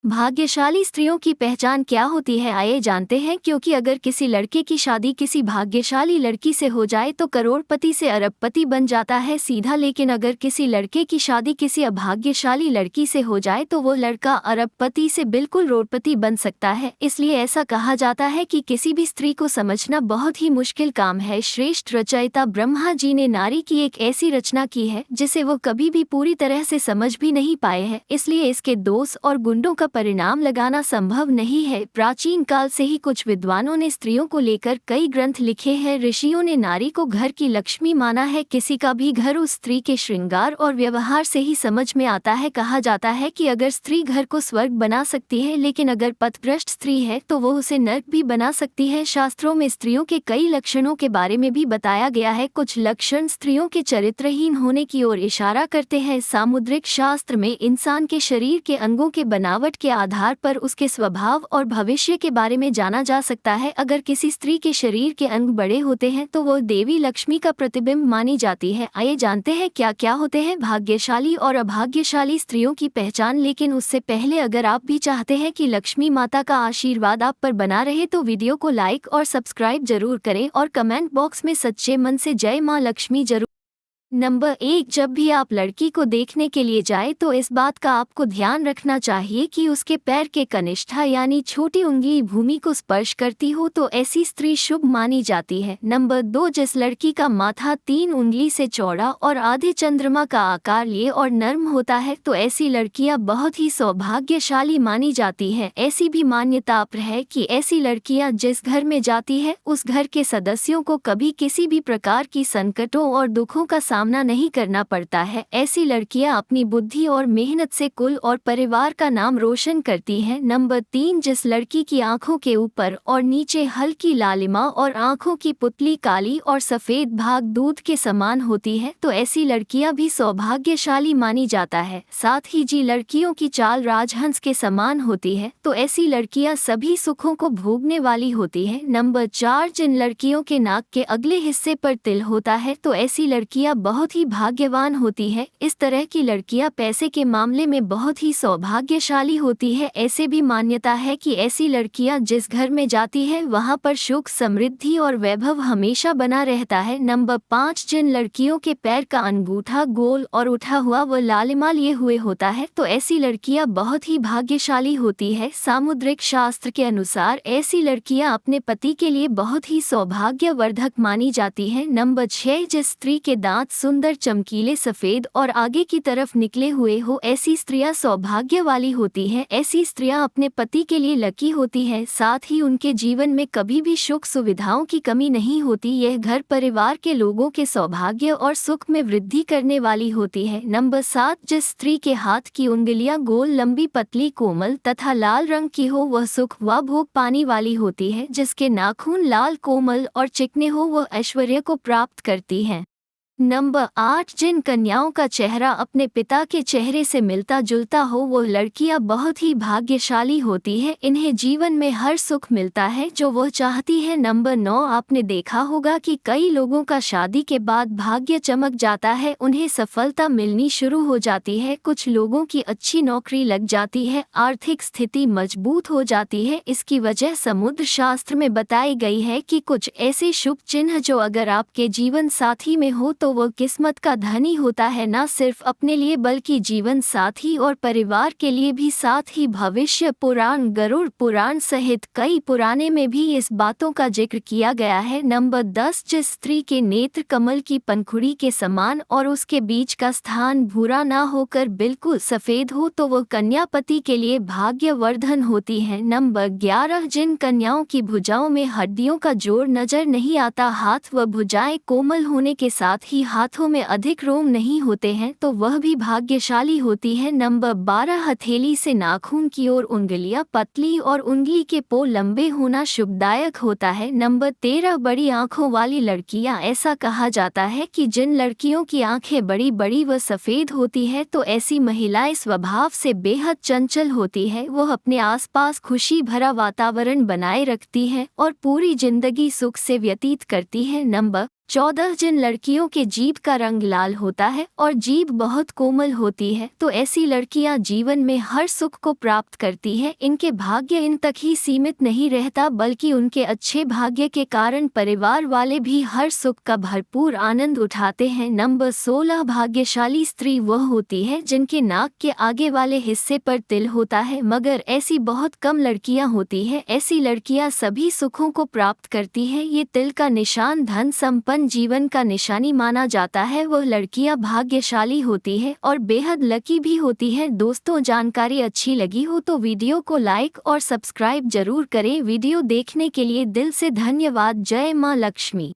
भाग्यशाली स्त्रियों की पहचान क्या होती है, आइए जानते हैं। क्योंकि अगर किसी लड़के की शादी किसी भाग्यशाली लड़की से हो जाए तो करोड़पति से अरबपति बन जाता है सीधा, लेकिन अगर किसी लड़के की शादी किसी अभाग्यशाली लड़की से हो जाए तो वो लड़का अरबपति से बिल्कुल रोड़पति बन सकता है। इसलिए ऐसा कहा जाता है कि किसी भी स्त्री को समझना बहुत ही मुश्किल काम है। श्रेष्ठ रचयिता ब्रह्मा जी ने नारी की एक ऐसी रचना की है जिसे वो कभी भी पूरी तरह से समझ भी नहीं पाए हैं, इसलिए इसके दोष और गुणों का परिणाम लगाना संभव नहीं है। प्राचीन काल से ही कुछ विद्वानों ने स्त्रियों को लेकर कई ग्रंथ लिखे हैं। ऋषियों ने नारी को घर की लक्ष्मी माना है। किसी का भी घर उस स्त्री के श्रृंगार और व्यवहार से ही समझ में आता है। कहा जाता है कि अगर स्त्री घर को स्वर्ग बना सकती है, लेकिन अगर पथभ्रष्ट स्त्री है तो वो उसे नर्क भी बना सकती है। शास्त्रों में स्त्रियों के कई लक्षणों के बारे में भी बताया गया है। कुछ लक्षण स्त्रियों के चरित्रहीन होने की ओर इशारा करते हैं। सामुद्रिक शास्त्र में इंसान के शरीर के अंगों के बनावट के आधार पर उसके स्वभाव और भविष्य के बारे में जाना जा सकता है। अगर किसी स्त्री के शरीर के अंग बड़े होते हैं तो वो देवी लक्ष्मी का प्रतिबिंब मानी जाती है। आइए जानते हैं क्या क्या होते हैं भाग्यशाली और अभाग्यशाली स्त्रियों की पहचान। लेकिन उससे पहले अगर आप भी चाहते हैं कि लक्ष्मी माता का आशीर्वाद आप पर बना रहे तो वीडियो को लाइक और सब्सक्राइब जरूर करें और कमेंट बॉक्स में सच्चे मन से जय माँ लक्ष्मी जरूर। नंबर 1, जब भी आप लड़की को देखने के लिए जाए तो इस बात का आपको ध्यान रखना चाहिए कि उसके पैर के कनिष्ठा यानी छोटी उंगली भूमि को स्पर्श करती हो तो ऐसी स्त्री शुभ मानी जाती है। नंबर 2, जिस लड़की का माथा 3 उंगली से चौड़ा और आधे चंद्रमा का आकार लिए और नर्म होता है तो ऐसी लड़कियां बहुत ही सौभाग्यशाली मानी जाती है। ऐसी भी मान्यता है कि ऐसी लड़कियां जिस घर में जाती है उस घर के सदस्यों को कभी किसी भी प्रकार की संकटों और दुखों का सामना नहीं करना पड़ता है। ऐसी लड़कियां अपनी बुद्धि और मेहनत से कुल और परिवार का नाम रोशन करती हैं। नंबर 3, जिस लड़की की आंखों के ऊपर और नीचे हल्की लालिमा और आंखों की पुतली काली और सफेद भाग दूध के समान होती है तो ऐसी लड़कियां भी सौभाग्यशाली मानी जाता है। साथ ही जी लड़कियों की चाल राजहंस के समान होती है तो ऐसी लड़कियां सभी सुखों को भोगने वाली होती है। नंबर 4, जिन लड़कियों के नाक के अगले हिस्से पर तिल होता है तो ऐसी लड़कियां बहुत ही भाग्यवान होती है। इस तरह की लड़कियां पैसे के मामले में बहुत ही सौभाग्यशाली होती है। ऐसे भी मान्यता है कि ऐसी लड़कियां जिस घर में जाती है वहां पर सुख समृद्धि और वैभव हमेशा बना रहता है। नंबर 5, जिन लड़कियों के पैर का अंगूठा गोल और उठा हुआ व लालिमा लिए हुए होता है तो ऐसी लड़कियां बहुत ही भाग्यशाली होती है। सामुद्रिक शास्त्र के अनुसार ऐसी लड़कियां अपने पति के लिए बहुत ही सौभाग्यवर्धक मानी जाती है। नंबर 6, जिस स्त्री के दांत सुंदर चमकीले सफेद और आगे की तरफ निकले हुए हो ऐसी स्त्रियां सौभाग्य वाली होती हैं। ऐसी स्त्रियां अपने पति के लिए लकी होती हैं। साथ ही उनके जीवन में कभी भी सुख सुविधाओं की कमी नहीं होती। यह घर परिवार के लोगों के सौभाग्य और सुख में वृद्धि करने वाली होती है। नंबर 7, जिस स्त्री के हाथ की उंगलियां गोल लंबी पतली कोमल तथा लाल रंग की हो वह सुख व भोग पाने वाली होती है। जिसके नाखून लाल कोमल और चिकने हो वह ऐश्वर्य को प्राप्त करती है। नंबर 8, जिन कन्याओं का चेहरा अपने पिता के चेहरे से मिलता जुलता हो वो लड़कियां बहुत ही भाग्यशाली होती हैं। इन्हें जीवन में हर सुख मिलता है जो वह चाहती है। नंबर 9, आपने देखा होगा कि कई लोगों का शादी के बाद भाग्य चमक जाता है, उन्हें सफलता मिलनी शुरू हो जाती है। कुछ लोगों की अच्छी नौकरी लग जाती है, आर्थिक स्थिति मजबूत हो जाती है। इसकी वजह समुद्र शास्त्र में बताई गई है कि कुछ ऐसे शुभ चिन्ह जो अगर आपके जीवन साथी में हो तो वो किस्मत का धनी होता है, न सिर्फ अपने लिए बल्कि जीवन साथी और परिवार के लिए भी। साथ ही भविष्य पुराण गरुड़ पुराण सहित कई पुराने में भी इस बातों का जिक्र किया गया है। नंबर 10, जिस स्त्री के नेत्र कमल की पंखुड़ी के समान और उसके बीच का स्थान भूरा ना होकर बिल्कुल सफेद हो तो वो कन्यापति के लिए भाग्यवर्धन होती है। नंबर 11, जिन कन्याओं की भुजाओं में हड्डियों का जोड़ नजर नहीं आता, हाथ व भुजाएं कोमल होने के साथ ही हाथों में अधिक रोम नहीं होते हैं तो वह भी भाग्यशाली होती है। नंबर 12, हथेली से नाखून की ओर उंगलियां पतली और उंगली के पो लंबे होना शुभदायक होता है। नंबर 13, बड़ी आंखों वाली लड़कियां। ऐसा कहा जाता है कि जिन लड़कियों की आंखें बड़ी बड़ी व सफेद होती है तो ऐसी महिलाएं स्वभाव से बेहद चंचल होती है। वह अपने आसपास खुशी भरा वातावरण बनाए रखती है और पूरी जिंदगी सुख से व्यतीत करती है। नंबर 14 जिन लड़कियों के जीभ का रंग लाल होता है और जीभ बहुत कोमल होती है तो ऐसी लड़कियां जीवन में हर सुख को प्राप्त करती है। इनके भाग्य इन तक ही सीमित नहीं रहता बल्कि उनके अच्छे भाग्य के कारण परिवार वाले भी हर सुख का भरपूर आनंद उठाते हैं। नंबर 16 भाग्यशाली स्त्री वह होती है जिनके नाक के आगे वाले हिस्से पर तिल होता है, मगर ऐसी बहुत कम लड़कियां होती हैं। ऐसी लड़कियां सभी सुखों को प्राप्त करती हैं। ये तिल का निशान धन संपन्न जीवन का निशानी माना जाता है। वह लड़कियां भाग्यशाली होती है और बेहद लकी भी होती है। दोस्तों, जानकारी अच्छी लगी हो तो वीडियो को लाइक और सब्सक्राइब जरूर करें। वीडियो देखने के लिए दिल से धन्यवाद। जय मां लक्ष्मी।